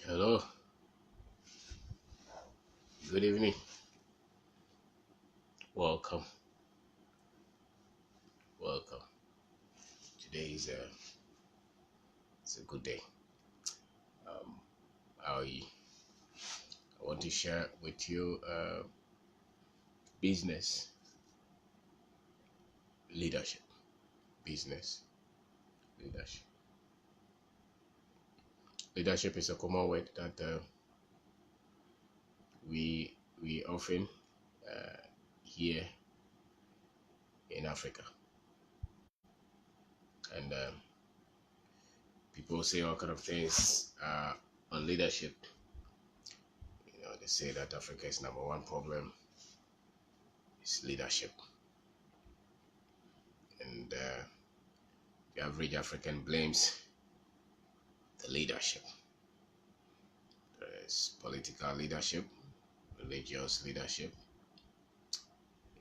Hello, good evening. Welcome, welcome. Today is it's a good day. Um, I want to share with you business leadership. Business leadership. Leadership is a common word that we often hear in Africa, and people say all kind of things on leadership. They say that Africa's number one problem is leadership, and the average African blames the leadership. There is political leadership, religious leadership,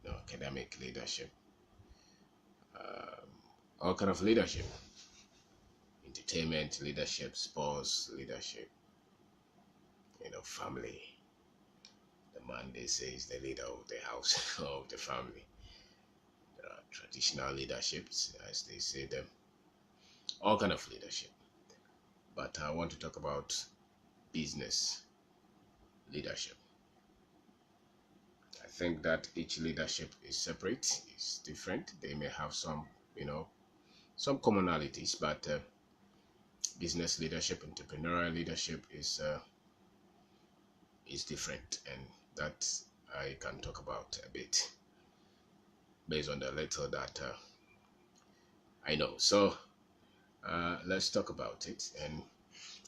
academic leadership, um, all kind of leadership, entertainment leadership, sports leadership, family. The man they say is the leader of the house or of the family. There are traditional leaderships, as they say them, all kind of leadership. But I want to talk about business leadership. I think that each leadership is separate, is different. They may have some commonalities, but business leadership, entrepreneurial leadership is different, and that I can talk about a bit based on the little that I know. So let's talk about it and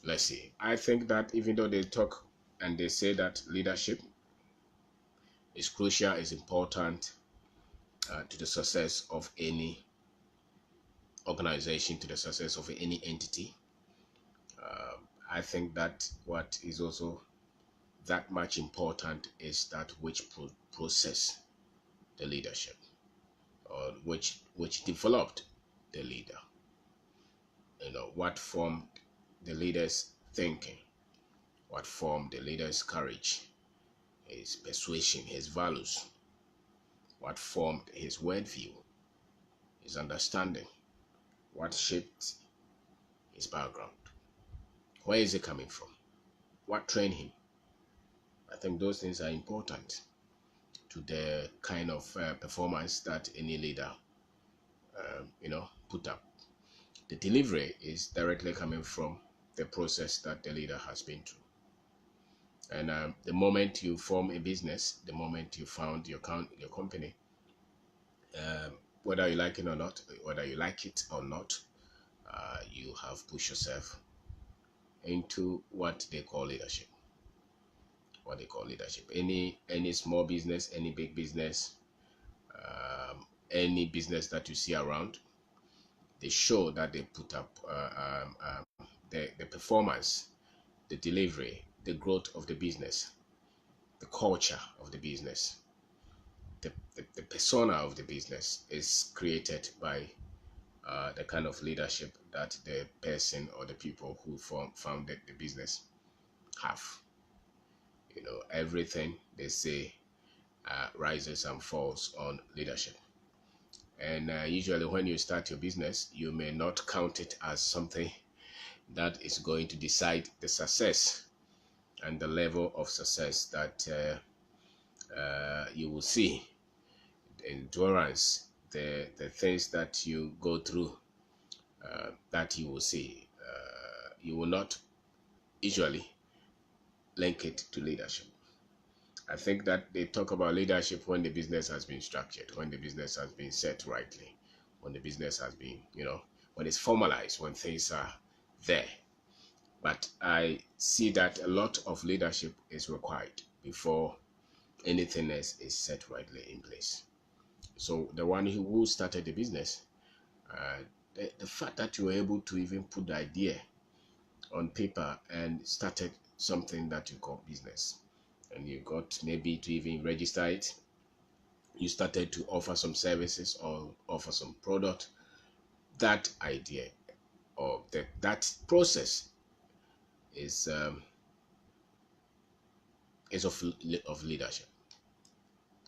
let's see. I think that even though they talk and they say that leadership is crucial, is important to the success of any organization, to the success of any entity. I think that what is also that much important is that which process the leadership, or which developed the leader. What formed the leader's thinking, what formed the leader's courage, his persuasion, his values, what formed his worldview, his understanding, what shaped his background, where is he coming from, what trained him. I think those things are important to the kind of performance that any leader, put up. The delivery is directly coming from the process that the leader has been through. And the moment you form a business, the moment you found your company, whether you like it or not, you have pushed yourself into what they call leadership. Any small business, any big business, any business that you see around, they show that they put up the performance, the delivery, the growth of the business, the culture of the business, the persona of the business is created by the kind of leadership that the person or the people who founded the business have. Everything they say rises and falls on leadership. And usually when you start your business, you may not count it as something that is going to decide the success and the level of success that you will see, the endurance, the things that you go through, that you will see. You will not usually link it to leadership. I think that they talk about leadership when the business has been structured, when the business has been set rightly, when the business has been, when it's formalized, when things are there. But I see that a lot of leadership is required before anything else is set rightly in place. So the one who started the business, the fact that you were able to even put the idea on paper and started something that you call business, and you got maybe to even register it, you started to offer some services or offer some product, that idea or that process is is of leadership.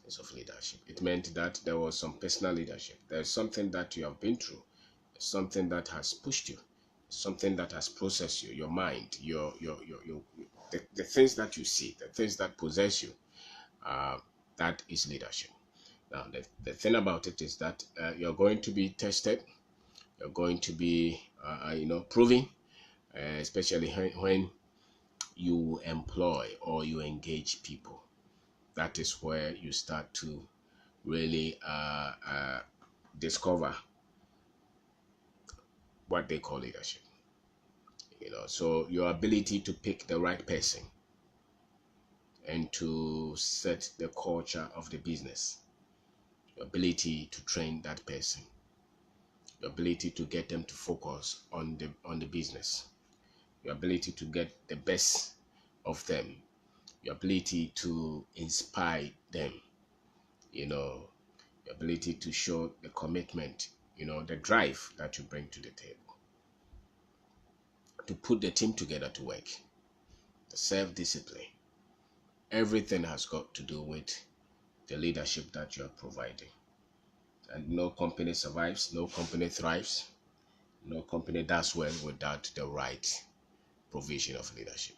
It's of leadership. It meant that there was some personal leadership. There's something that you have been through, something that has pushed you, something that has processed you, your mind, the things that you see, the things that possess you. Uh, that is leadership. Now, the thing about it is that you're going to be tested. You're going to be, proving, especially when you employ or you engage people. That is where you start to really discover what they call leadership. So your ability to pick the right person and to set the culture of the business, your ability to train that person, your ability to get them to focus on the business, your ability to get the best of them, your ability to inspire them, your ability to show the commitment, the drive that you bring to the table, to put the team together to work, the self-discipline. Everything has got to do with the leadership that you are providing. And no company survives, no company thrives, no company does well without the right provision of leadership.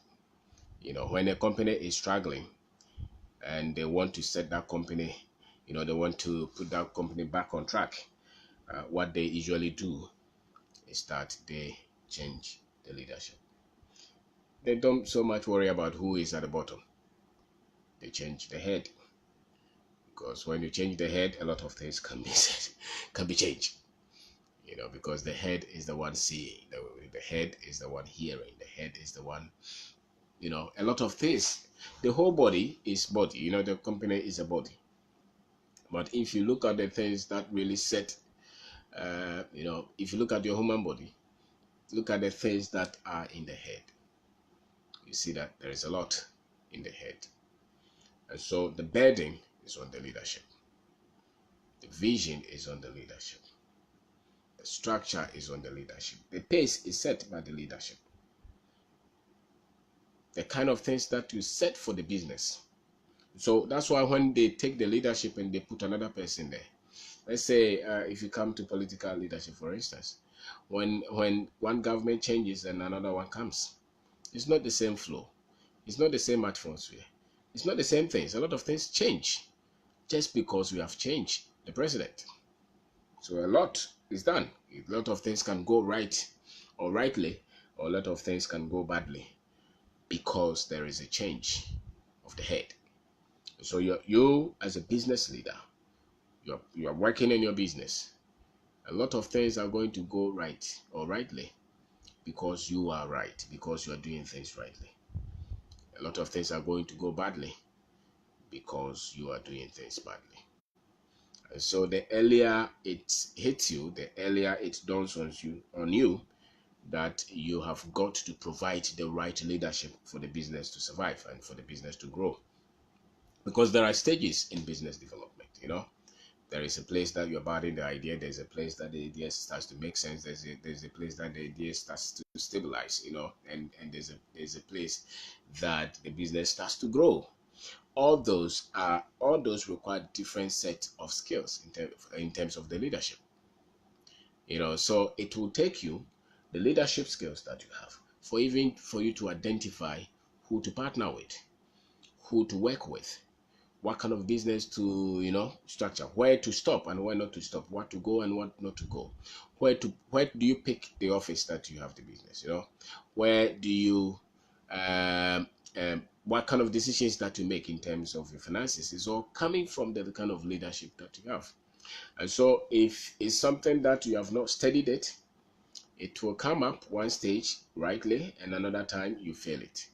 When a company is struggling and they want to set that company, they want to put that company back on track, what they usually do is that they change the leadership. They don't so much worry about who is at the bottom. They change the head. Because when you change the head, a lot of things can be changed. Because the head is the one seeing, the head is the one hearing, the head is the one, a lot of things. The whole body is body, the company is a body. But if you look at the things that really set, if you look at your human body, look at the things that are in the head, you see that there is a lot in the head. And so the burden is on the leadership. The vision is on the leadership. The structure is on the leadership. The pace is set by the leadership. The kind of things that you set for the business. So that's why when they take the leadership and they put another person there, let's say if you come to political leadership, for instance, when one government changes and another one comes, it's not the same flow. It's not the same atmosphere. It's not the same things. A lot of things change just because we have changed the president. So a lot is done. A lot of things can go right or rightly, or a lot of things can go badly because there is a change of the head. So you as a business leader, you are working in your business. A lot of things are going to go right or rightly because you are right, because you are doing things rightly. A lot of things are going to go badly because you are doing things badly. And so the earlier it hits you, the earlier it dawns on you that you have got to provide the right leadership for the business to survive and for the business to grow. Because there are stages in business development, There is a place that you're building the idea. There's a place that the idea starts to make sense. There's a place that the idea starts to stabilize, and there's a place that the business starts to grow. All those require different set of skills in terms of the leadership. So it will take you the leadership skills that you have for you to identify who to partner with, who to work with, what kind of business to structure, where to stop and where not to stop, what to go and what not to go, where do you pick the office that you have the business, where do you what kind of decisions that you make in terms of your finances is all coming from the kind of leadership that you have. And so if it's something that you have not studied it will come up one stage rightly and another time you fail it.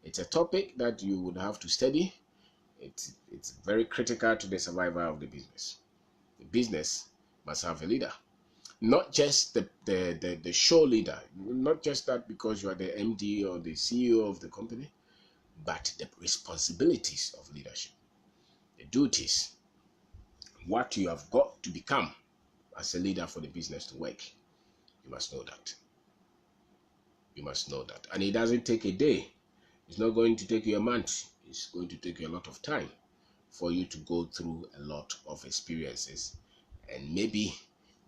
It's a topic that you would have to study. It's very critical to the survival of the business. The business must have a leader, not just the show leader, not just that because you are the MD or the CEO of the company, but the responsibilities of leadership, the duties, what you have got to become as a leader for the business to work. You must know that. You must know that. And it doesn't take a day. It's not going to take you a month. It's going to take you a lot of time for you to go through a lot of experiences and maybe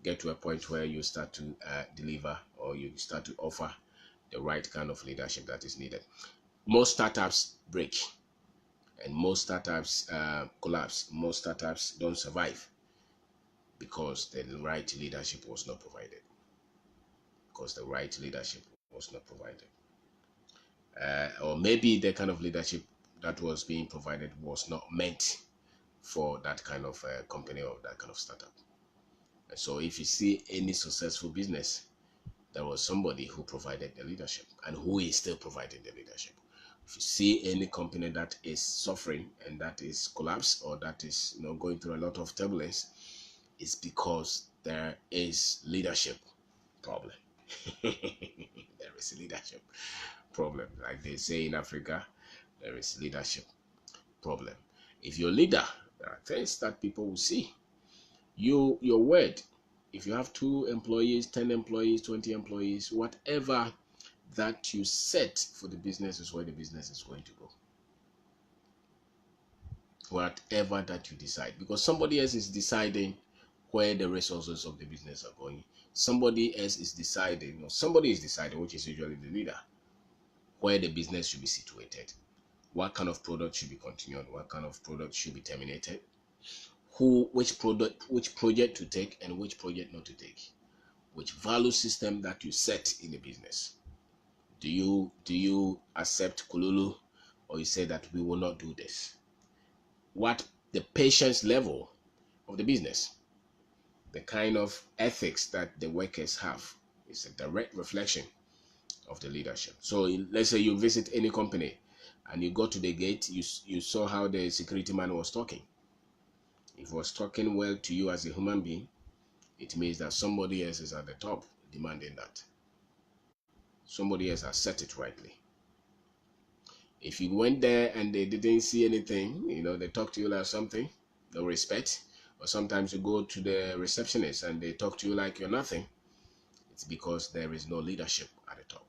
get to a point where you start to deliver, or you start to offer the right kind of leadership that is needed. Most startups break, and most startups collapse. Most startups don't survive because the right leadership was not provided. Because the right leadership was not provided. Or maybe the kind of leadership that was being provided was not meant for that kind of company or that kind of startup. And so if you see any successful business, there was somebody who provided the leadership and who is still providing the leadership. If you see any company that is suffering and that is collapsed, or that is going through a lot of turbulence, it's because there is leadership problem. There is a leadership problem. Like they say in Africa, there is leadership problem. If you're a leader, there are things that people will see. Your word, if you have 2 employees, 10 employees, 20 employees, whatever that you set for the business is where the business is going to go. Whatever that you decide, because somebody else is deciding where the resources of the business are going. Somebody else is deciding, or somebody is deciding, which is usually the leader, where the business should be situated, what kind of product should be continued, what kind of product should be terminated, which project to take and which project not to take, which value system that you set in the business. Do you accept Kululu, or you say that we will not do this? What the patience level of the business, the kind of ethics that the workers have, is a direct reflection of the leadership. So let's say you visit any company and you go to the gate, you saw how the security man was talking. If he was talking well to you as a human being, it means that somebody else is at the top demanding that. Somebody else has set it rightly. If you went there and they didn't see anything, they talk to you like something, no respect, or sometimes you go to the receptionist and they talk to you like you're nothing, it's because there is no leadership at the top.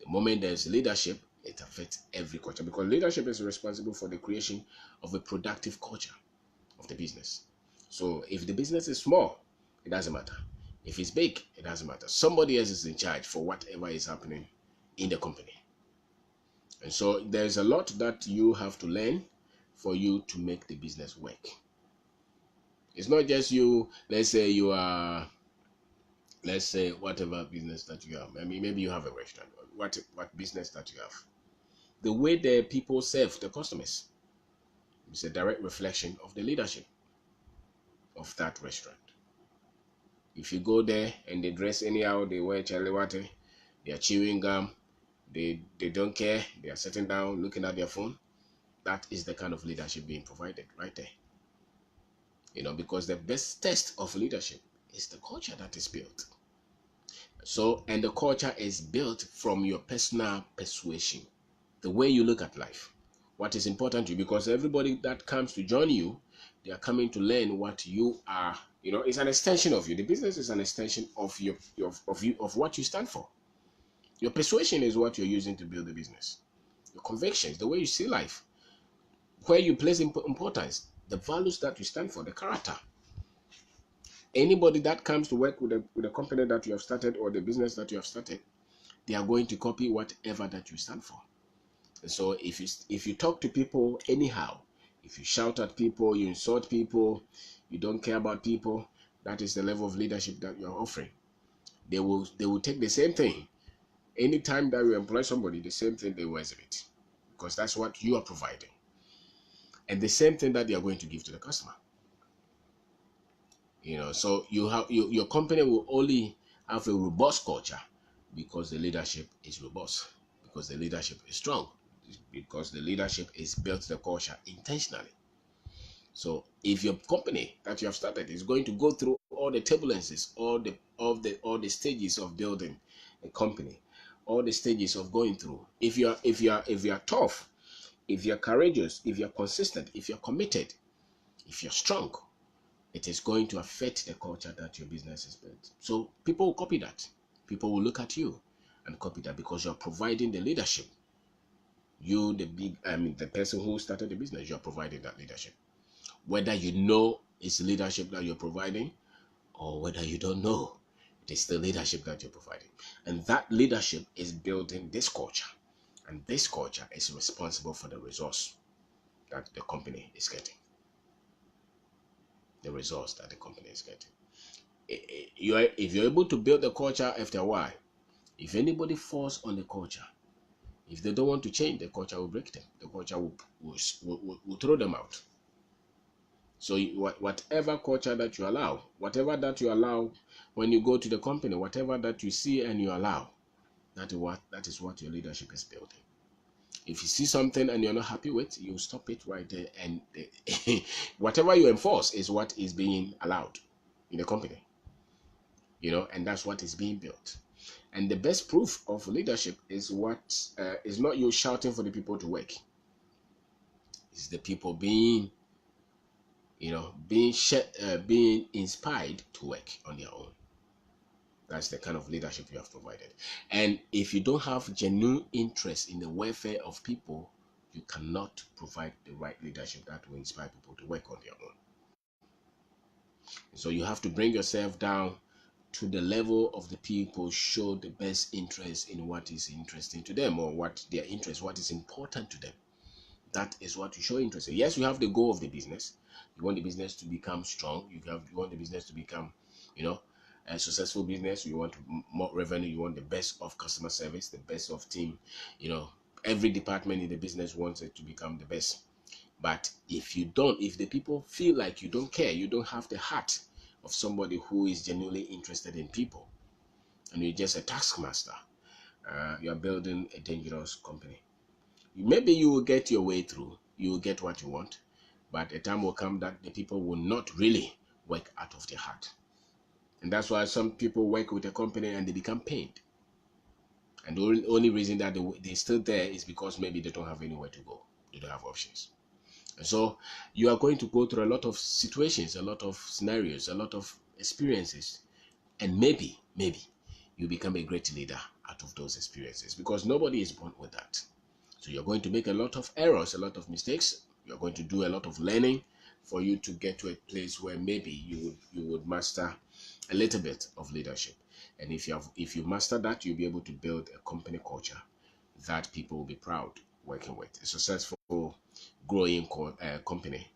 The moment there's leadership, it affects every culture, because leadership is responsible for the creation of a productive culture of the business. So if the business is small, it doesn't matter. If it's big, it doesn't matter. Somebody else is in charge for whatever is happening in the company. And so there's a lot that you have to learn for you to make the business work. It's not just you. Let's say whatever business that you have. I mean, maybe you have a restaurant. What business that you have. The way the people serve the customers is a direct reflection of the leadership of that restaurant. If you go there and they dress anyhow, they wear chaliwate, they are chewing gum, they don't care, they are sitting down looking at their phone, that is the kind of leadership being provided right there. Because the best test of leadership is the culture that is built. So, and the culture is built from your personal persuasion, the way you look at life, what is important to you, because everybody that comes to join you, they are coming to learn what you are. It's an extension of you. The business is an extension of of what you stand for. Your persuasion is what you're using to build the business. Your convictions, the way you see life, where you place importance, the values that you stand for, the character. Anybody that comes to work with the company that you have started or the business that you have started, they are going to copy whatever that you stand for. And so if you talk to people anyhow, if you shout at people, you insult people, you don't care about people, that is the level of leadership that you're offering. They will take the same thing. Anytime that you employ somebody, the same thing they will exhibit, because that's what you are providing, and the same thing that they are going to give to the customer. So your company will only have a robust culture because the leadership is robust, because the leadership is strong, because the leadership is built the culture intentionally. So if your company that you have started is going to go through all the turbulences, all the stages of building a company, all the stages of going through, if you are tough, if you're courageous, if you're consistent, if you're committed, if you're strong, it is going to affect the culture that your business is built. So people will copy that. People will look at you and copy that because you're providing the leadership You, the person who started the business, you are providing that leadership. Whether you know it's leadership that you're providing, or whether you don't know, it is the leadership that you're providing. And that leadership is building this culture. And this culture is responsible for the resource that the company is getting. The resource that the company is getting. If you're able to build the culture after a while, if anybody falls on the culture, if they don't want to change, the culture will break them. The culture will throw them out. So whatever culture that you allow, whatever that you allow when you go to the company, whatever that you see and you allow, that is what your leadership is building. If you see something and you're not happy with, you stop it right there, and whatever you enforce is what is being allowed in the company. And that's what is being built. And the best proof of leadership is is not you shouting for the people to work. It's the people being inspired to work on their own. That's the kind of leadership you have provided. And if you don't have genuine interest in the welfare of people, you cannot provide the right leadership that will inspire people to work on their own. So you have to bring yourself down to the level of the people, show the best interest in what is interesting to them, or what is important to them. That is what you show interest in. Yes, you have the goal of the business. You want the business to become strong. You want the business to become, a successful business. You want more revenue. You want the best of customer service, the best of team. Every department in the business wants it to become the best. But if the people feel like you don't care, you don't have the heart of somebody who is genuinely interested in people, and you're just a taskmaster, you're building a dangerous company. Maybe you will get your way through, you will get what you want, but a time will come that the people will not really work out of their heart. And that's why some people work with a company and they become pained. And the only reason that they're still there is because maybe they don't have anywhere to go. They don't have options. And so you are going to go through a lot of situations, a lot of scenarios, a lot of experiences. And maybe you become a great leader out of those experiences, because nobody is born with that. So you're going to make a lot of errors, a lot of mistakes. You're going to do a lot of learning for you to get to a place where maybe you would master a little bit of leadership. And if you master that, you'll be able to build a company culture that people will be proud working with. A successful, growing company,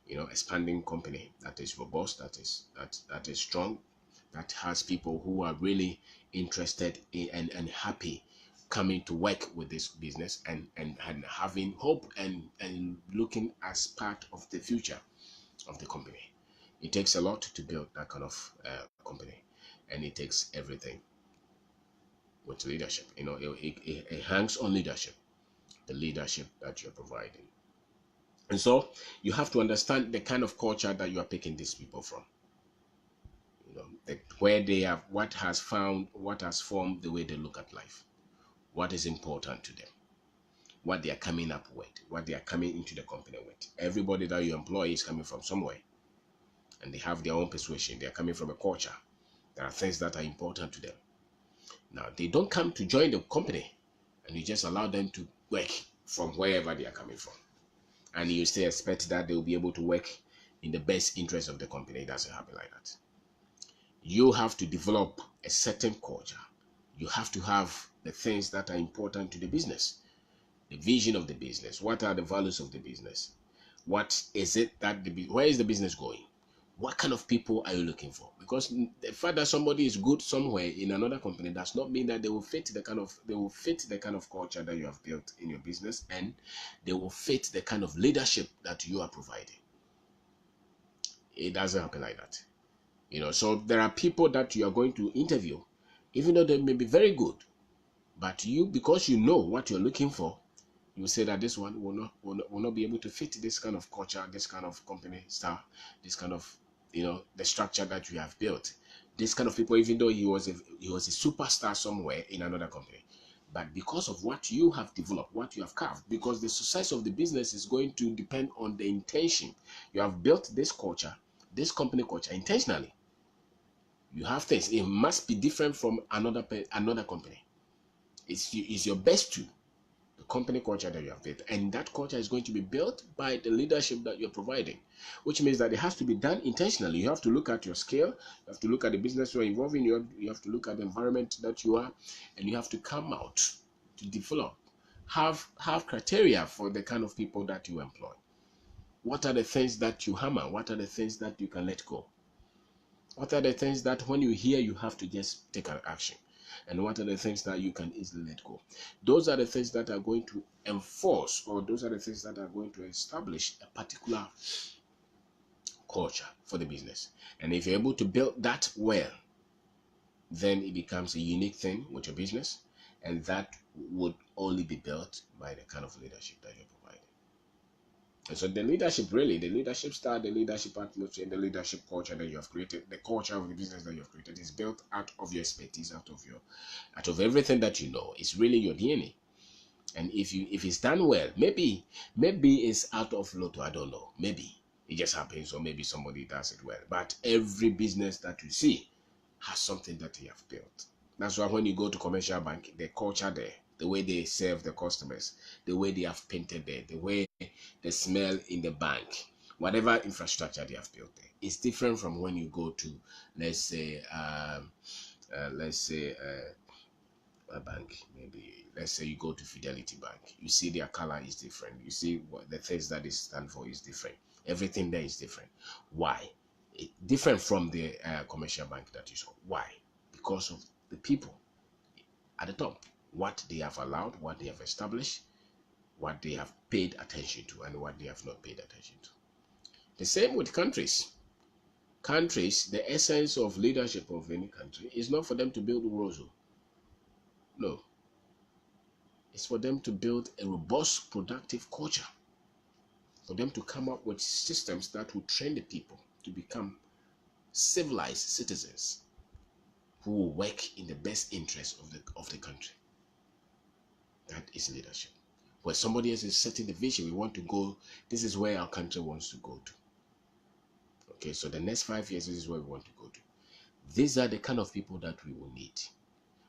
expanding company that is robust, that is strong, that has people who are really interested in and happy coming to work with this business, and having hope and looking as part of the future of the company. It takes a lot to build that kind of company, and it takes everything with leadership. It hangs on leadership, the leadership that you're providing. And so you have to understand the kind of culture that you are picking these people from. Where they have, what has formed the way they look at life, what is important to them, what they are coming up with, what they are coming into the company with. Everybody that you employ is coming from somewhere, and they have their own persuasion. They are coming from a culture. There are things that are important to them. Now, they don't come to join the company, and you just allow them to work from wherever they are coming from. And you still expect that they will be able to work in the best interest of the company. It doesn't happen like that. You have to develop a certain culture. You have to have the things that are important to the business, the vision of the business. What are the values of the business? What is it that where is the business going? What kind of people are you looking for? Because the fact that somebody is good somewhere in another company does not mean that they will fit the kind of culture that you have built in your business, and they will fit the kind of leadership that you are providing. It doesn't happen like that. So there are people that you are going to interview, even though they may be very good, but because you know what you're looking for, you say that this one will not be able to fit this kind of culture, this kind of company style, this kind of the structure that you have built. This kind of people, even though he was a superstar somewhere in another company, but because of what you have developed, what you have carved, because the success of the business is going to depend on the intention. You have built this culture, this company culture intentionally. You have things. It must be different from another company. It's your best to company culture that you have built, and that culture is going to be built by the leadership that you're providing, which means that it has to be done intentionally. You have to look at your scale, you have to look at the business you're involved in, you have to look at the environment that you are, and you have to come out to develop, have criteria for the kind of people that you employ. What are the things that you hammer? What are the things that you can let go? What are the things that when you hear you have to just take an action? And what are the things that you can easily let go? Those are the things that are going to enforce, or those are the things that are going to establish a particular culture for the business. And if you're able to build that well, then it becomes a unique thing with your business, and that would only be built by the kind of leadership that you're providing. And so the leadership, really, the leadership style, the leadership atmosphere, the leadership culture that you have created, the culture of the business that you have created is built out of your expertise, out of everything that you know. It's really your DNA. And if it's done well, maybe it's out of lotto, I don't know. Maybe it just happens, or maybe somebody does it well. But every business that you see has something that you have built. That's why when you go to commercial bank, the culture there, the way they serve the customers, the way they have painted there, the way they smell in the bank, whatever infrastructure they have built there, is different from when you go to, let's say a bank. Maybe let's say you go to Fidelity Bank. You see their color is different. You see what the things that they stand for is different. Everything there is different. Why? Different from the commercial bank that you saw. Why? Because of the people at the top, what they have allowed, what they have established, what they have paid attention to, and what they have not paid attention to. The same with countries. Countries, the essence of leadership of any country is not for them to build Urozo. No. It's for them to build a robust, productive culture. For them to come up with systems that will train the people to become civilized citizens who will work in the best interest of the country. That is leadership. Where somebody else is setting the vision, we want to go, this is where our country wants to go to. Okay, so the next 5 years, this is where we want to go to. These are the kind of people that we will need.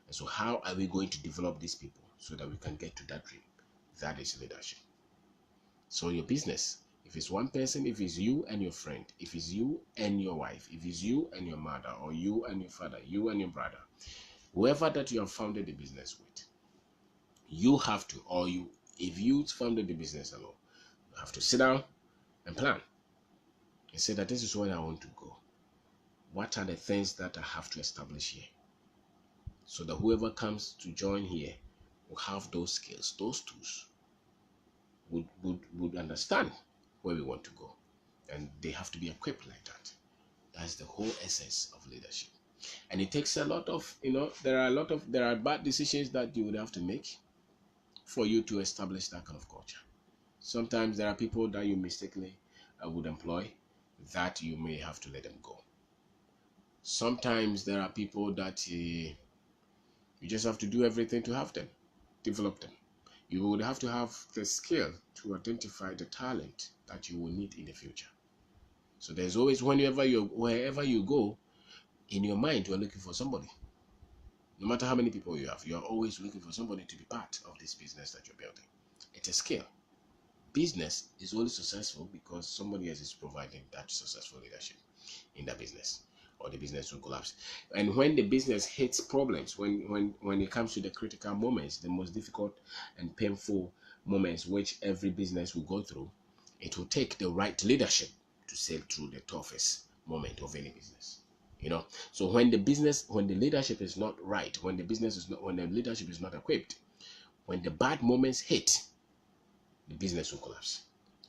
And so how are we going to develop these people so that we can get to that dream? That is leadership. So your business, if it's one person, if it's you and your friend, if it's you and your wife, if it's you and your mother, or you and your father, you and your brother, whoever that you have founded the business with, you have to, or you, if you founded the business alone, you have to sit down and plan and say that this is where I want to go. What are the things that I have to establish here? So that whoever comes to join here will have those skills, those tools, would understand where we want to go. And they have to be equipped like that. That's the whole essence of leadership. And it takes a lot of, there are bad decisions that you would have to make for you to establish that kind of culture. Sometimes there are people that you mistakenly would employ that you may have to let them go. Sometimes there are people that you just have to do everything to have them, develop them. You would have to have the skill to identify the talent that you will need in the future. So there's always, wherever you go, in your mind, you're looking for somebody. No matter how many people you have, you're always looking for somebody to be part of this business that you're building. It's a skill. Business is only successful because somebody else is providing that successful leadership in that business, or the business will collapse. And when the business hits problems, when it comes to the critical moments, the most difficult and painful moments which every business will go through, it will take the right leadership to sail through the toughest moment of any business. So when the leadership is not right, when the leadership is not equipped, when the bad moments hit, the business will collapse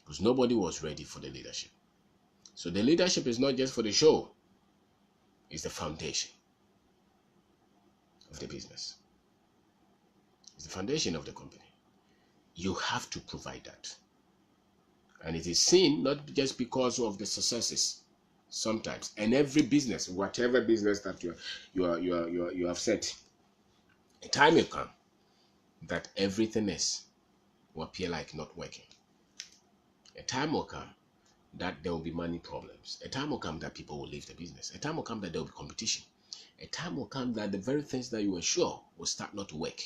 because nobody was ready for the leadership. So the leadership is not just for the show, it's the foundation of the business. It's the foundation of the company. You have to provide that. And it is seen not just because of the successes sometimes. And every business, whatever business that you have set, a time will come that everything else will appear like not working. A time will come that there will be money problems. A time will come that people will leave the business. A time will come that there will be competition. A time will come that the very things that you were sure will start not to work.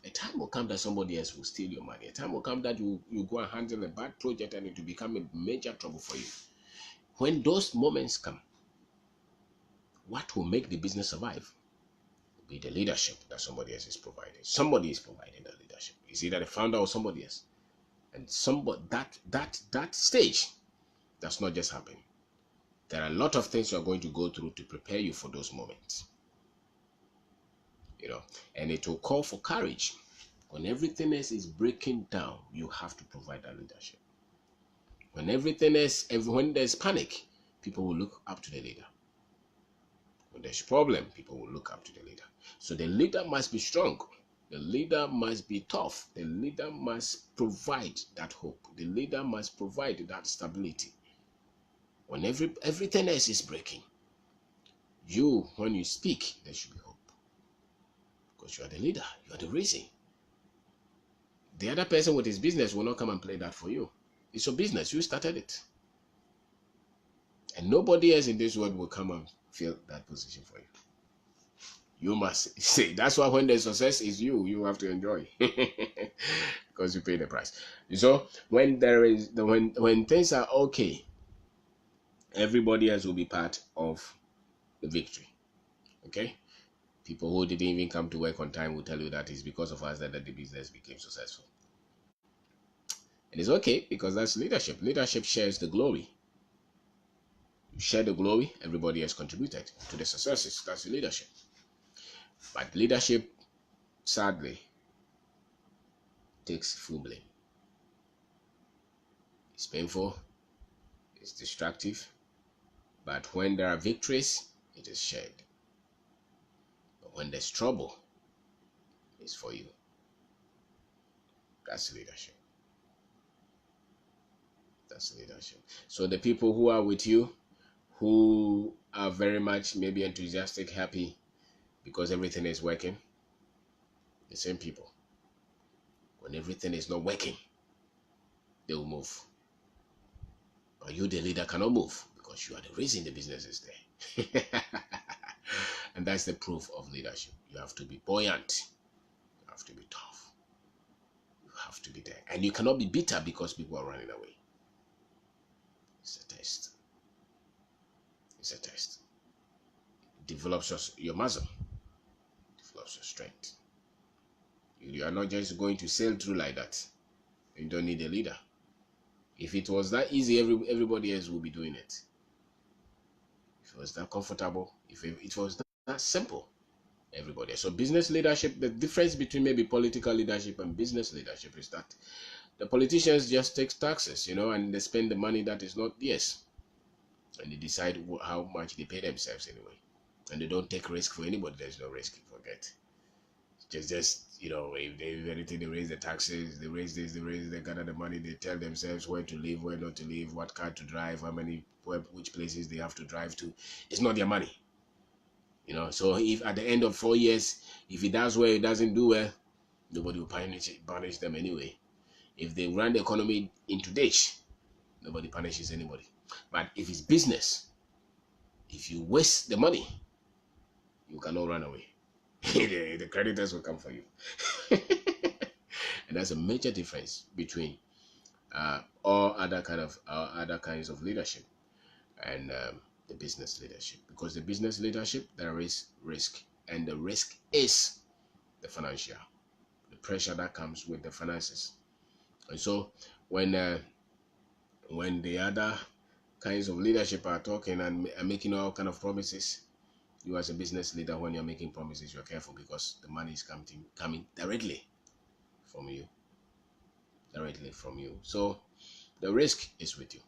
A time will come that somebody else will steal your money. A time will come that you go and handle a bad project and it will become a major trouble for you. When those moments come, what will make the business survive will be the leadership that somebody else is providing. Somebody is providing the leadership. It's either the founder or somebody else. And somebody that stage does not just happen. There are a lot of things you are going to go through to prepare you for those moments. And it will call for courage. When everything else is breaking down, you have to provide that leadership. When when there's panic, people will look up to the leader. When there's problem, people will look up to the leader. So the leader must be strong. The leader must be tough. The leader must provide that hope. The leader must provide that stability. When everything else is breaking, when you speak, there should be hope. Because you are the leader. You are the reason. The other person with his business will not come and play that for you. It's your business. You started it. And nobody else in this world will come and fill that position for you. You must say. That's why when the success is you have to enjoy. Because you pay the price. So when when things are okay, everybody else will be part of the victory. Okay? People who didn't even come to work on time will tell you that it's because of us that the business became successful. And it's okay because that's leadership. Leadership shares the glory. You share the glory, everybody has contributed to the successes. That's leadership. But leadership, sadly, takes full blame. It's painful, it's destructive, but when there are victories, it is shared. But when there's trouble, it's for you. That's leadership. That's leadership. So the people who are with you, who are very much maybe enthusiastic, happy, because everything is working, the same people. When everything is not working, they will move. But you, the leader, cannot move because you are the reason the business is there. And that's the proof of leadership. You have to be buoyant. You have to be tough. You have to be there. And you cannot be bitter because people are running away. It's a test. It's a test. It develops your muscle. It develops your strength. You are not just going to sail through like that. You don't need a leader. If it was that easy, everybody else would be doing it. If it was that comfortable, if it was that simple, everybody else. So business leadership, the difference between maybe political leadership and business leadership is that the politicians just take taxes, and they spend the money that is not theirs. And they decide how much they pay themselves anyway. And they don't take risk for anybody. There's no risk, forget. Just if anything, they raise the taxes, they raise this, they gather the money, they tell themselves where to live, where not to live, what car to drive, which places they have to drive to. It's not their money. So if at the end of 4 years, if it does well, it doesn't do well, nobody will punish them anyway. If they run the economy into ditch, nobody punishes anybody. But if it's business, if you waste the money, you cannot run away. The creditors will come for you. And that's a major difference between all other kinds of leadership and the business leadership. Because the business leadership, there is risk, and the risk is the financial, the pressure that comes with the finances. And so when the other kinds of leadership are talking and making all kind of promises, you as a business leader, when you're making promises, you're careful because the money is coming directly from you. So the risk is with you.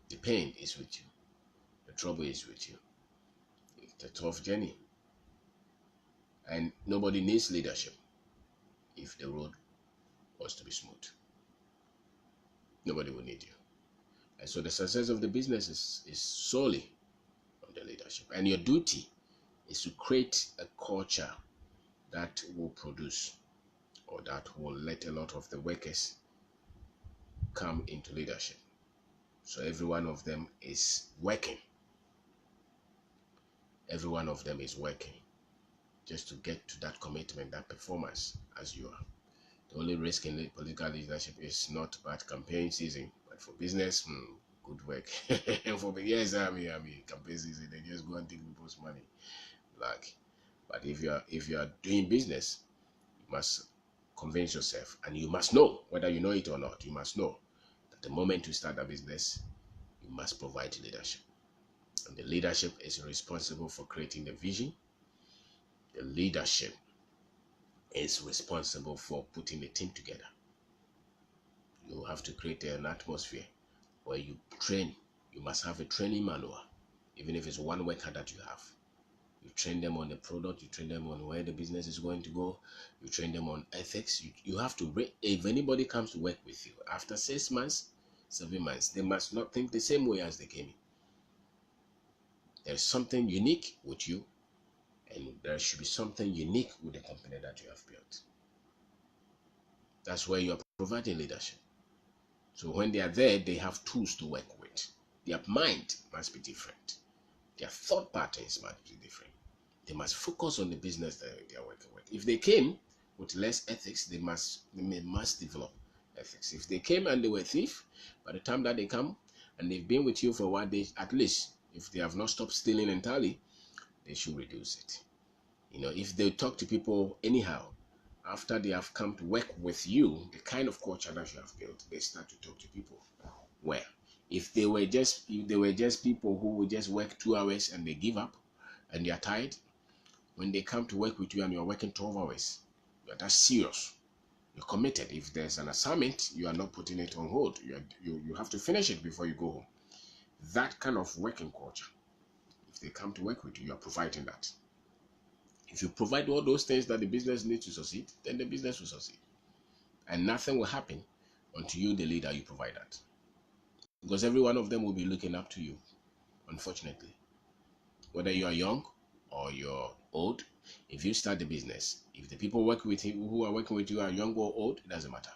The pain is with you. The trouble is with you. It's a tough journey. And nobody needs leadership if the road was to be smooth. Nobody will need you. And so the success of the business is solely on the leadership. And your duty is to create a culture that will produce, or that will let a lot of the workers come into leadership. So every one of them is working. Every one of them is working just to get to that commitment, that performance as you are. The only risk in political leadership is not bad campaign season, but for business, good work. For yes, I mean, campaign season, they just go and take people's money, like. But if you are doing business, you must convince yourself, and you must know whether you know it or not. You must know that the moment you start a business, you must provide leadership, and the leadership is responsible for creating the vision. The leadership is responsible for putting the team together. You have to create an atmosphere where you train. You must have a training manual, even if it's one worker that you have. You train them on the product, you train them on where the business is going to go, you train them on ethics. You have to, if anybody comes to work with you after 6 months, 7 months, they must not think the same way as they came in. There's something unique with you, and there should be something unique with the company that you have built. That's where you are providing leadership. So when they are there, they have tools to work with. Their mind must be different. Their thought patterns must be different. They must focus on the business that they are working with. If they came with less ethics, they must develop ethics. If they came and they were thief, by the time that they come and they've been with you for a while, they at least, if they have not stopped stealing entirely, they should reduce it. If they talk to people anyhow, after they have come to work with you, the kind of culture that you have built, they start to talk to people well. If they were just people who would just work 2 hours and they give up and they are tired, when they come to work with you and you're working 12 hours, you're that serious. You're committed. If there's an assignment, you are not putting it on hold. You have to finish it before you go home. That kind of working culture, if they come to work with you, you are providing that. If you provide all those things that the business needs to succeed, then the business will succeed. And nothing will happen until you, the leader, you provide that. Because every one of them will be looking up to you, unfortunately. Whether you are young or you're old, if you start the business, if the people work with you who are working with you are young or old, it doesn't matter.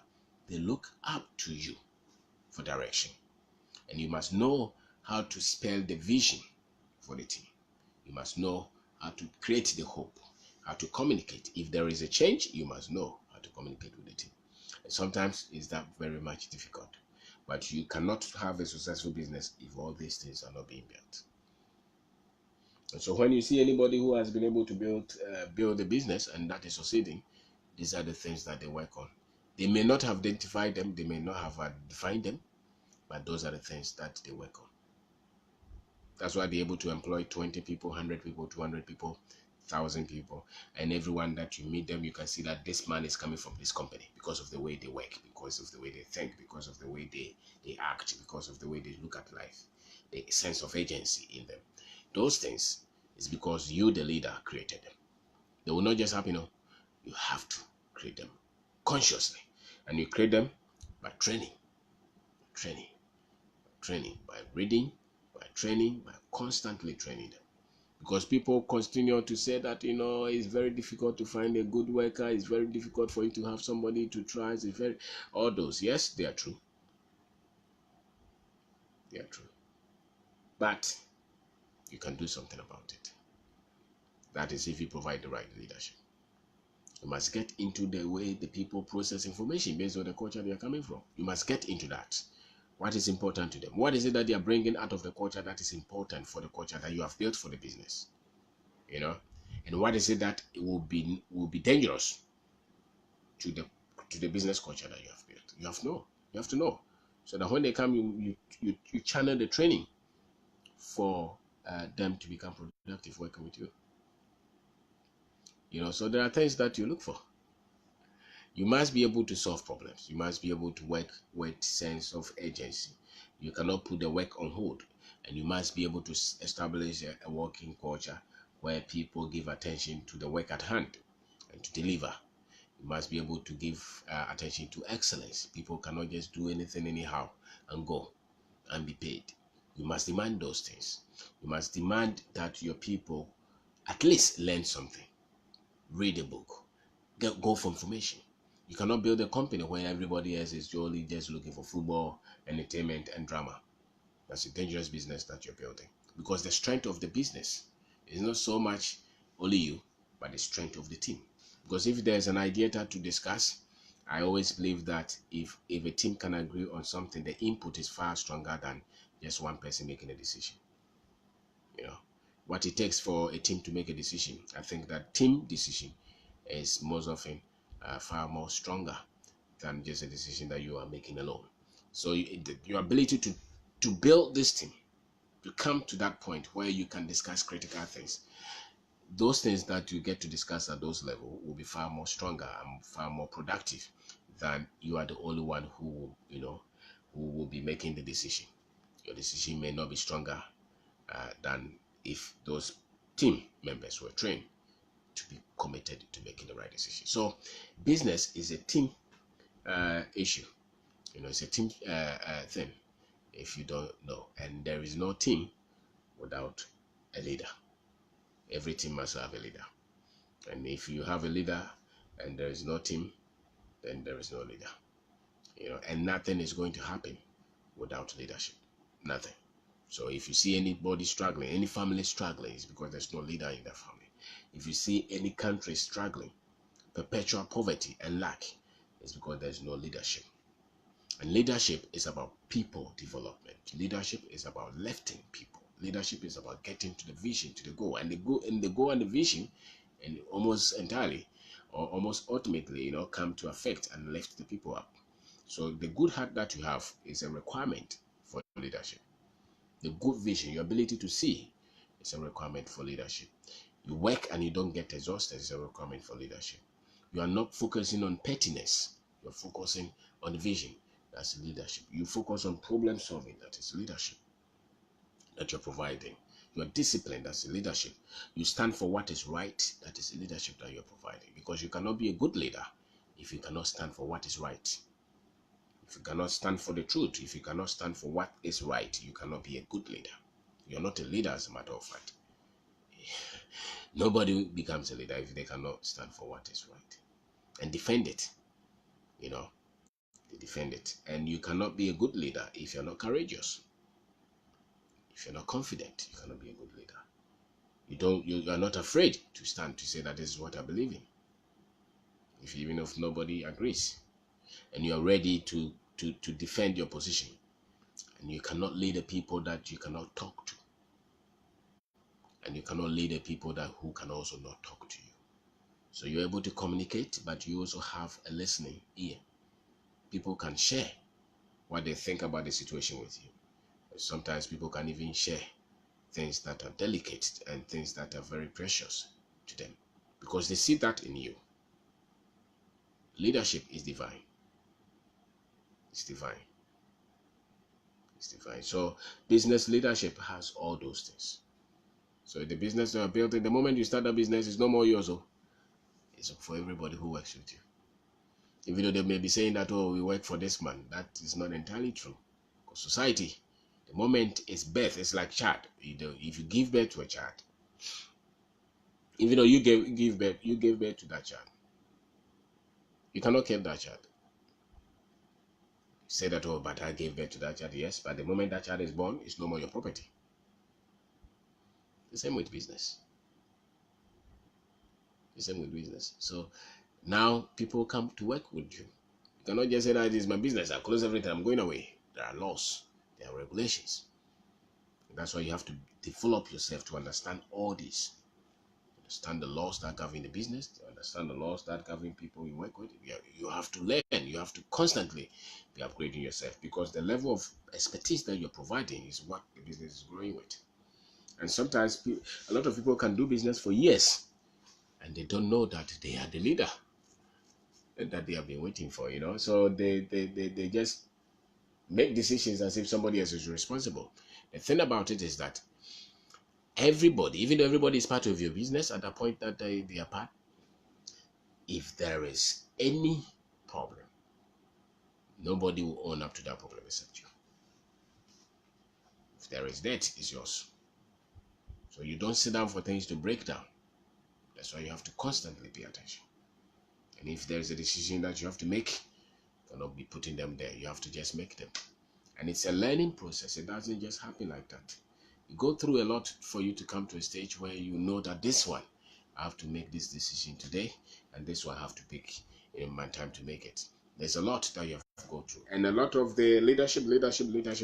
They look up to you for direction. And you must know how to spell the vision for the team. You must know how to create the hope, how to communicate. If there is a change, you must know how to communicate with the team. And sometimes it's that very much difficult. But you cannot have a successful business if all these things are not being built. And so when you see anybody who has been able to build a business and that is succeeding, these are the things that they work on. They may not have identified them, they may not have defined them, but those are the things that they work on. That's why they're able to employ 20 people, 100 people, 200 people, 1,000 people. And everyone that you meet them, you can see that this man is coming from this company because of the way they work, because of the way they think, because of the way they act, because of the way they look at life, the sense of agency in them. Those things is because you, the leader, created them. They will not just happen. You have to create them consciously. And you create them by training, by reading, by training, by constantly training them. Because people continue to say that, it's very difficult to find a good worker. It's very difficult for you to have somebody to trust. All those. Yes, they are true. They are true. But you can do something about it. That is if you provide the right leadership. You must get into the way the people process information based on the culture they are coming from. You must get into that. What is important to them? What is it that they are bringing out of the culture that is important for the culture that you have built for the business? And what is it that will be dangerous to the business culture that you have built? You have to know, so that when they come, you channel the training for them to become productive working with you. So there are things that you look for. You must be able to solve problems. You must be able to work with sense of agency. You cannot put the work on hold. And you must be able to establish a working culture where people give attention to the work at hand and to deliver. You must be able to give attention to excellence. People cannot just do anything anyhow and go and be paid. You must demand those things. You must demand that your people at least learn something. Read a book. Go for information. You cannot build a company where everybody else is only just looking for football, entertainment, and drama. That's a dangerous business that you're building. Because the strength of the business is not so much only you. but the strength of the team. Because if there's an idea to discuss, I always believe that if a team can agree on something, the input is far stronger than just one person making a decision. You know, what it takes for a team to make a decision, I think that team decision is most often far more stronger than just a decision that you are making alone. So your ability to build this team, to come to that point where you can discuss critical things, those things that you get to discuss at those levels will be far more stronger and far more productive than you are the only one who will be making the decision. Your decision may not be stronger than if those team members were trained to be committed to making the right decision. So business is a team issue. It's a team thing, if you don't know. And there is no team without a leader. Every team must have a leader. And if you have a leader and there is no team, then there is no leader. And nothing is going to happen without leadership. Nothing. So if you see anybody struggling, any family struggling, it's because there's no leader in that family. If you see any country struggling, perpetual poverty and lack, it's because there's no leadership. And leadership is about people development. Leadership is about lifting people. Leadership is about getting to the vision, to the goal. And the goal and the vision, and almost entirely or almost ultimately, come to affect and lift the people up. So the good heart that you have is a requirement for leadership. The good vision, your ability to see, is a requirement for leadership. You work and you don't get exhausted is a requirement for leadership. You are not focusing on pettiness. You're focusing on vision. That's leadership. You focus on problem solving. That is leadership that you're providing. You are disciplined. That's leadership. You stand for what is right. That is leadership that you're providing. Because you cannot be a good leader if you cannot stand for what is right. If you cannot stand for the truth, if you cannot stand for what is right, you cannot be a good leader. You're not a leader, as a matter of fact. Nobody becomes a leader if they cannot stand for what is right and defend it. They defend it. And you cannot be a good leader if you're not courageous. If you're not confident, you cannot be a good leader. You are not afraid to stand to say that this is what I believe in. Even if nobody agrees, and you are ready to defend your position, and you cannot lead the people that you cannot talk to, and you cannot lead the people who can also not talk to you. So you're able to communicate, but you also have a listening ear. People can share what they think about the situation with you. Sometimes people can even share things that are delicate and things that are very precious to them because they see that in you. Leadership is divine. It's divine. It's divine. So business leadership has all those things. So the business you are building, the moment you start a business, it's no more yours. It's for everybody who works with you. Even though they may be saying that, we work for this man. That is not entirely true. Because society, the moment it's birth, it's like child. If you give birth to a child, even though you gave birth to that child, you cannot keep that child. Say that, but I gave birth to that child. Yes, but the moment that child is born, it's no more your property. The same with business. The same with business. So now people come to work with you. You cannot just say that this is my business. I close everything. I'm going away. There are laws. There are regulations. That's why you have to develop yourself to understand all this. Understand the laws that govern the business. To understand the laws that govern people you work with. You have to learn. You have to constantly be upgrading yourself because the level of expertise that you're providing is what the business is growing with. And sometimes a lot of people can do business for years and they don't know that they are the leader that they have been waiting for, So they just make decisions as if somebody else is responsible. The thing about it is that everybody, even though everybody is part of your business at the point that they are part, if there is any problem, nobody will own up to that problem except you. If there is debt, it's yours. So you don't sit down for things to break down. That's why you have to constantly pay attention. And if there's a decision that you have to make, you cannot be putting them there. You have to just make them. And it's a learning process. It doesn't just happen like that. You go through a lot for you to come to a stage where you know that this one, I have to make this decision today, and this one I have to pick in my time to make it. There's a lot that you have to go through, and a lot of the leadership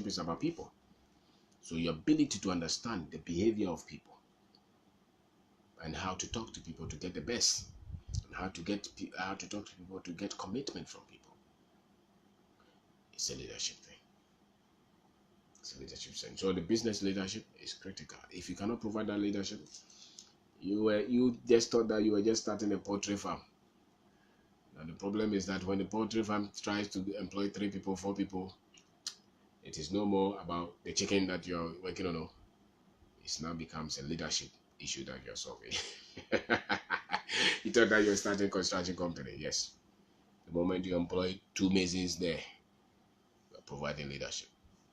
is about people. So your ability to understand the behavior of people and how to talk to people to get the best, and how to talk to people to get commitment from people. It's a leadership thing. It's a leadership thing. So the business leadership is critical. If you cannot provide that leadership, you just thought that you were just starting a poultry farm. Now the problem is that when the poultry farm tries to employ 3 people, 4 people, it is no more about the chicken that you're working on. No. It now becomes a leadership issue that you're solving. You thought that you're starting a construction company. Yes. The moment you employ 2 masons there, you're providing leadership.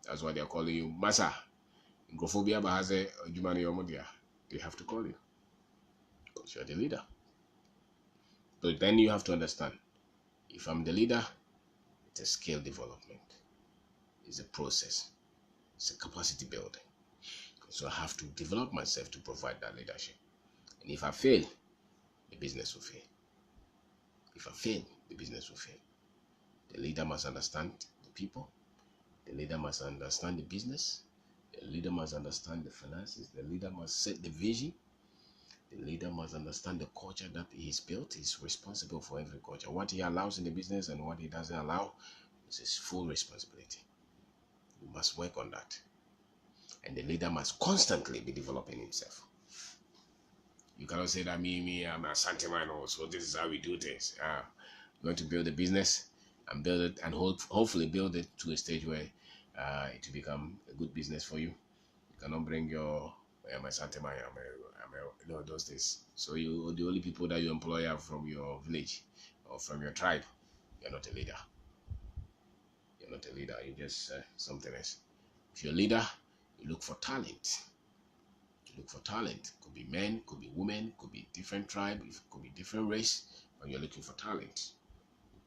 That's why they're calling you Masa. Ngophobia Bahaze Jumani Yomodia. They have to call you because you're the leader. So then you have to understand, if I'm the leader, it's a skill development. It's a process. It's a capacity building. So I have to develop myself to provide that leadership. And if I fail, the business will fail. If I fail, the business will fail. The leader must understand the people. The leader must understand the business. The leader must understand the finances. The leader must set the vision. The leader must understand the culture that he's built. He's responsible for every culture. What he allows in the business and what he doesn't allow is his full responsibility. You must work on that. And the leader must constantly be developing himself. You cannot say that I'm a Santimano, so this is how we do things. You want to build a business and build it, and hopefully build it to a stage where it will become a good business for you. You cannot bring your my Santimano, those things. So the only people that you employ are from your village or from your tribe. You're not a leader. You're not a leader. You're just something else. If you're a leader, you look for talent. You look for talent. Could be men, could be women, could be different tribe, could be different race, but you're looking for talent.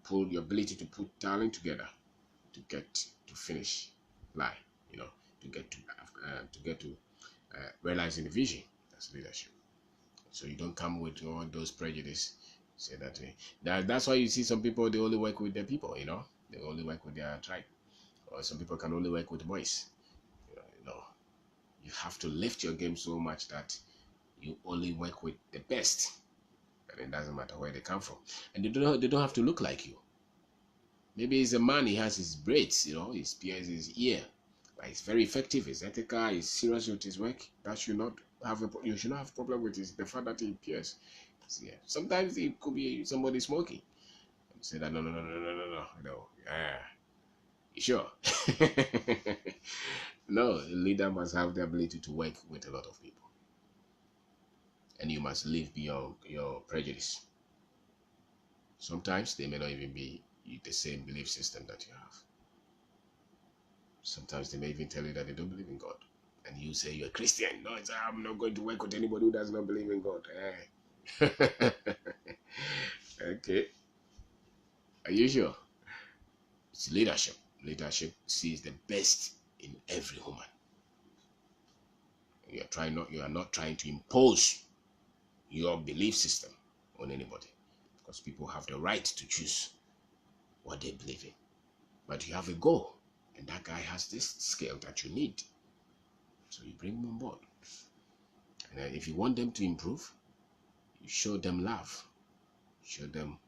Pull your ability to put talent together to get to finish line, to get to realizing the vision. That's leadership. So you don't come with all those prejudice. Say that way. That's why you see some people, they only work with their people. They only work with their tribe, or some people can only work with boys. You have to lift your game so much that you only work with the best, and it doesn't matter where they come from, and they don't have to look like you. Maybe he's a man, he has his braids, his pierce his ear, but he's very effective, he's ethical, he's serious with his work. That should not have you should not have a problem with the fact that he pierces. Yeah. Sometimes it could be somebody smoking. And say that no. You sure? No, a leader must have the ability to work with a lot of people. And you must live beyond your prejudice. Sometimes they may not even be the same belief system that you have. Sometimes they may even tell you that they don't believe in God. And you say you're a Christian. No, I'm not going to work with anybody who does not believe in God. Okay. Are you sure? It's leadership. Leadership sees the best in every woman. You are not trying to impose your belief system on anybody, because people have the right to choose what they believe in. But you have a goal, and that guy has this skill that you need. So you bring him on board. And if you want them to improve, you show them love, show them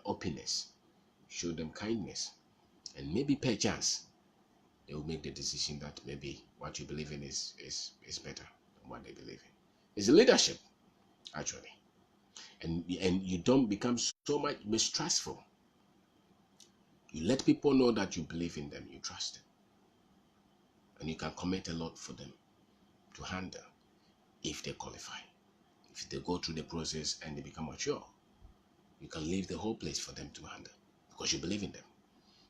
openness, show them kindness, and maybe perchance they will make the decision that maybe what you believe in is better than what they believe in. It's leadership, actually. And you don't become so much mistrustful. You let people know that you believe in them, you trust them, and you can commit a lot for them to handle if they qualify. If they go through the process and they become mature, you can leave the whole place for them to handle because you believe in them.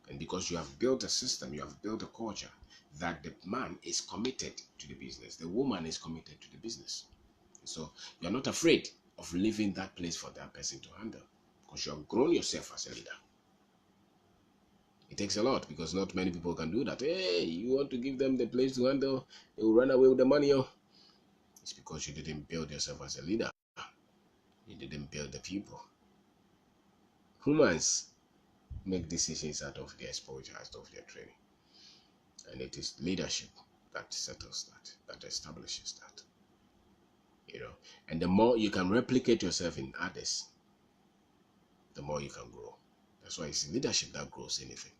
And because you have built a system, you have built a culture that the man is committed to the business, the woman is committed to the business. So you are not afraid of leaving that place for that person to handle because you have grown yourself as a leader. It takes a lot because not many people can do that. Hey, you want to give them the place to handle, they will run away with the money. It's because you didn't build yourself as a leader. You didn't build the people. Humans make decisions out of their exposure, out of their training. And it is leadership that settles that, that establishes that. And the more you can replicate yourself in others, the more you can grow. That's why it's leadership that grows anything.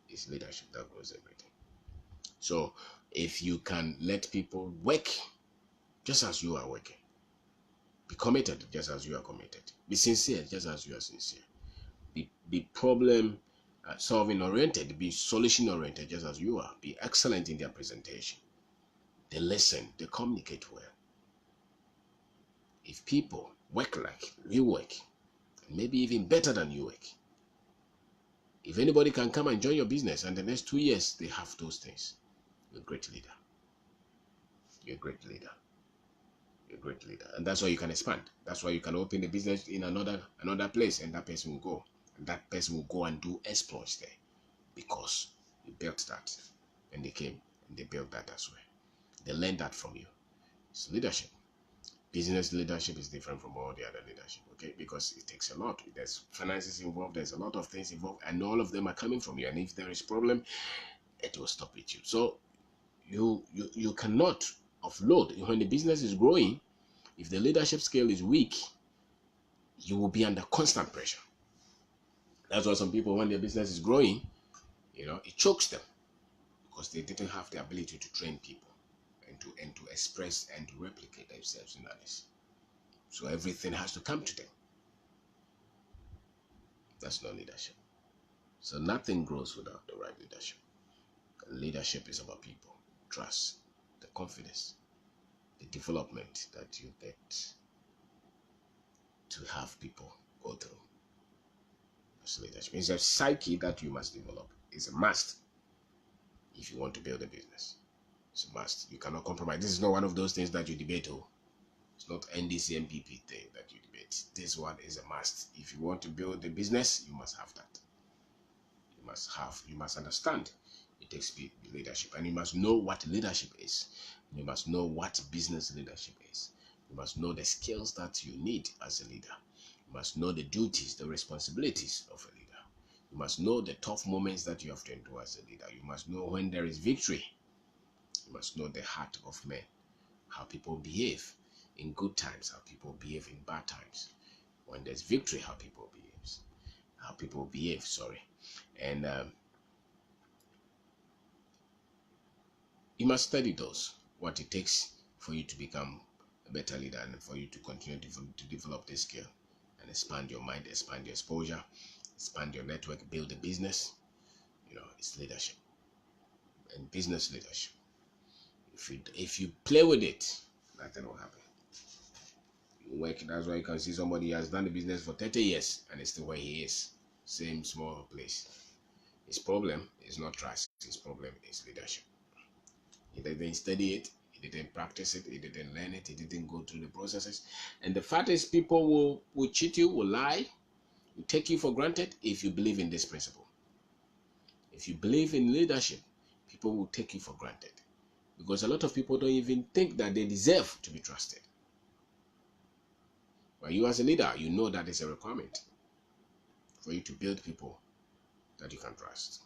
It's leadership that grows everything. So if you can let people work just as you are working, be committed just as you are committed, be sincere just as you are sincere, be problem solving oriented, be solution oriented just as you are, be excellent in their presentation, they listen, they communicate well. If people work like you work, maybe even better than you work, if anybody can come and join your business and the next 2 years they have those things, you're a great leader. You're a great leader. You're a great leader. And that's why you can expand. That's why you can open the business in another place, and that person will go. And that person will go and do exploits there, because you built that. And they came and they built that as well. They learned that from you. It's leadership. Business leadership is different from all the other leadership, okay? Because it takes a lot. There's finances involved, there's a lot of things involved, and all of them are coming from you. And if there is problem, it will stop with you. So you cannot offload. When the business is growing, if the leadership scale is weak, you will be under constant pressure. That's why some people, when their business is growing, it chokes them, because they didn't have the ability to train people and to express and to replicate themselves in others. So everything has to come to them. That's not leadership. So nothing grows without the right leadership. Leadership is about people, trust, the confidence, the development that you get to have people go through. That's leadership. It's a psyche that you must develop. It's a must if you want to build a business. It's a must. You cannot compromise. This is not one of those things that you debate. It's not NDC MPP thing that you debate. This one is a must. If you want to build a business, you must have that. You must understand it takes leadership, and you must know what leadership is. You must know what business leadership is. You must know the skills that you need as a leader. You must know the duties, the responsibilities of a leader. You must know the tough moments that you have to endure as a leader. You must know when there is victory. You must know the heart of men, how people behave in good times, how people behave in bad times. When there's victory, how people behave. And you must study those, what it takes for you to become a better leader, and for you to continue to develop this skill and expand your mind, expand your exposure, expand your network, build a business. It's leadership and business leadership. If you play with it, nothing will happen. You work. That's why you can see somebody has done the business for 30 years and it's still where he is, same small place. His problem is not trust. His problem is leadership. He didn't study it. He didn't practice it. He didn't learn it. He didn't go through the processes. And the fact is, people will cheat you, will lie, will take you for granted if you believe in this principle. If you believe in leadership, people will take you for granted, because a lot of people don't even think that they deserve to be trusted. But you as a leader, you know that it's a requirement for you to build people that you can trust.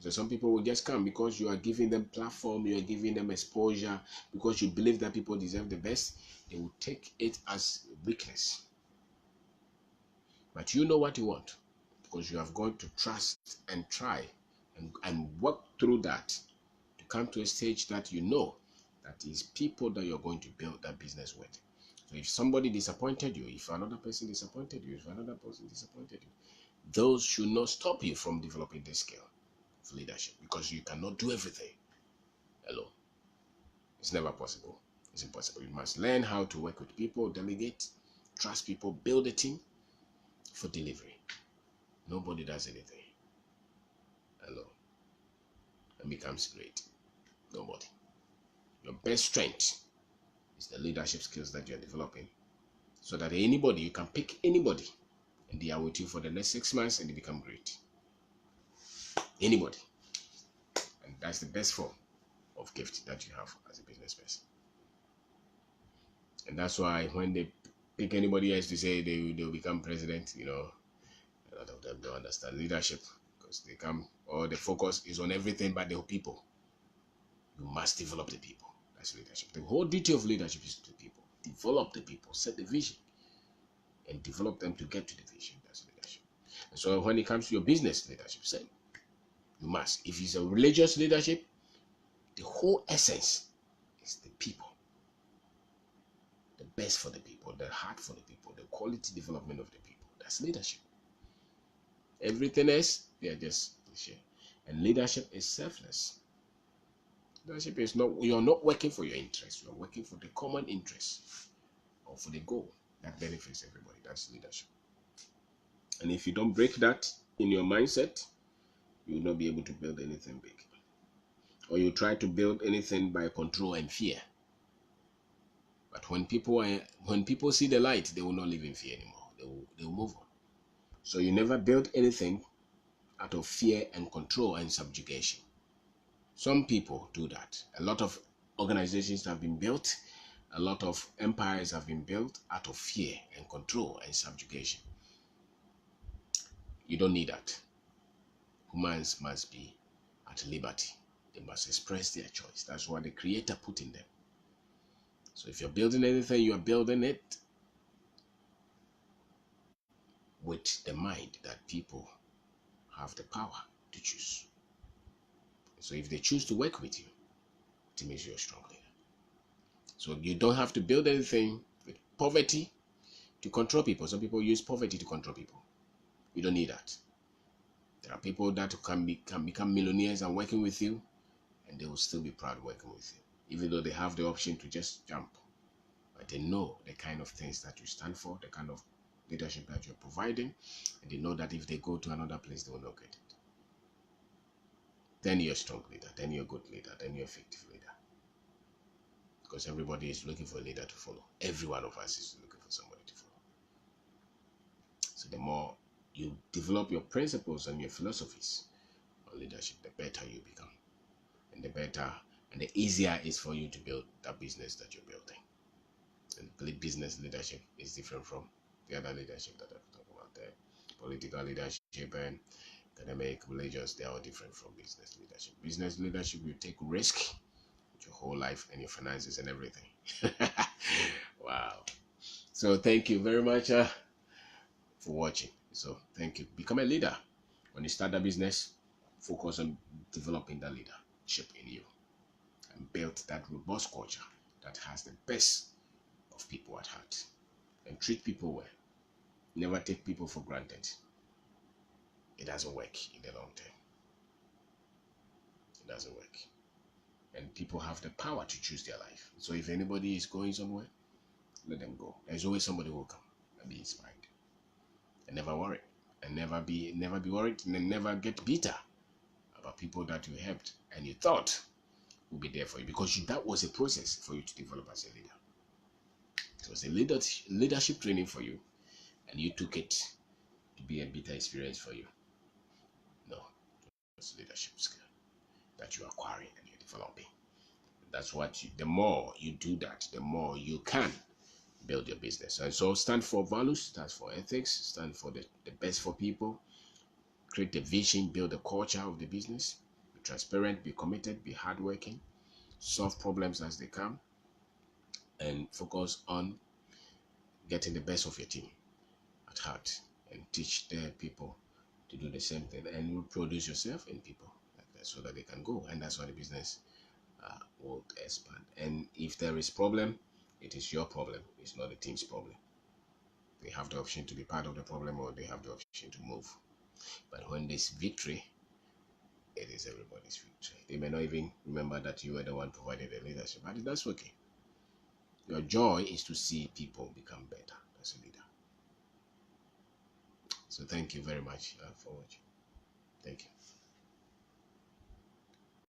So some people will just come because you are giving them platform, you are giving them exposure, because you believe that people deserve the best. They will take it as weakness. But you know what you want, because you have gone to trust and try and work through that to come to a stage that you know that is people that you're going to build that business with. So if somebody disappointed you, if another person disappointed you, those should not stop you from developing this skill of leadership, because you cannot do everything alone. It's never possible. It's impossible. You must learn how to work with people, delegate, trust people, build a team for delivery. Nobody does anything alone and becomes great. Nobody. Your best strength is the leadership skills that you're developing, so that anybody, you can pick anybody and they are with you for the next 6 months and they become great. Anybody. And that's the best form of gift that you have as a business person. And that's why when they pick anybody else to say they'll become president, you know, a lot of them don't understand leadership, because they come, or the focus is on everything but the people. You must develop the people. That's leadership. The whole duty of leadership is to the people. Develop the people, set the vision, and develop them to get to the vision. That's leadership. And so when it comes to your business leadership, same. You must. If it's a religious leadership, the whole essence is the people. The best for the people, the heart for the people, the quality development of the people. That's leadership. Everything else, they are just cliche. And leadership is selfless. Leadership is not, you're not working for your interest, you're working for the common interest or for the goal that benefits everybody. That's leadership. And if you don't break that in your mindset, you will not be able to build anything big. Or you try to build anything by control and fear. But when people see the light, they will not live in fear anymore. They will move on. So you never build anything out of fear and control and subjugation. Some people do that. A lot of organizations have been built, a lot of empires have been built out of fear and control and subjugation. You don't need that. Humans must be at liberty. They must express their choice. That's what the Creator put in them. So if you're building anything, you are building it with the mind that people have the power to choose. So if they choose to work with you, it means you're a strong leader. So you don't have to build anything with poverty to control people. Some people use poverty to control people. You don't need that. There are people that can become millionaires and working with you, and they will still be proud working with you, even though they have the option to just jump. But they know the kind of things that you stand for, the kind of leadership that you're providing, and they know that if they go to another place, they will not get it. Then you're a strong leader, then you're a good leader, then you're an effective leader. Because everybody is looking for a leader to follow. Every one of us is looking for somebody to follow. So the more you develop your principles and your philosophies on leadership, the better you become. And the better and the easier it is for you to build that business that you're building. And business leadership is different from the other leadership that I've talked about there. Political leadership and academic, religious, they are all different from business leadership. Business leadership, you take risk with your whole life and your finances and everything. Wow. So thank you very much for watching. So thank you. Become a leader. When you start a business, focus on developing that leadership in you and build that robust culture that has the best of people at heart, and treat people well. Never take people for granted. It doesn't work in the long term. It doesn't work. And people have the power to choose their life. So if anybody is going somewhere, let them go. There's always somebody who will come and be inspired. And never worry. And never be worried, and never get bitter about people that you helped and you thought would be there for you, because that was a process for you to develop as a leader. It was a leadership training for you, and you took it to be a bitter experience for you. No, it's leadership skill that you're acquiring and you're developing. That's what the more you do that, the more you can build your business. And so stand for values, stand for ethics, stand for the best for people, create the vision, build the culture of the business, be transparent, be committed, be hardworking, solve problems as they come, and focus on getting the best of your team at heart, and teach the people to do the same thing, and reproduce yourself in people like that, so that they can go. And that's why the business will expand. And if there is problem, it is your problem. It's not the team's problem. They have the option to be part of the problem, or they have the option to move. But when there's victory, it is everybody's victory. They may not even remember that you were the one providing the leadership, but that's okay. Your joy is to see people become better as a leader. So thank you very much for watching. Thank you.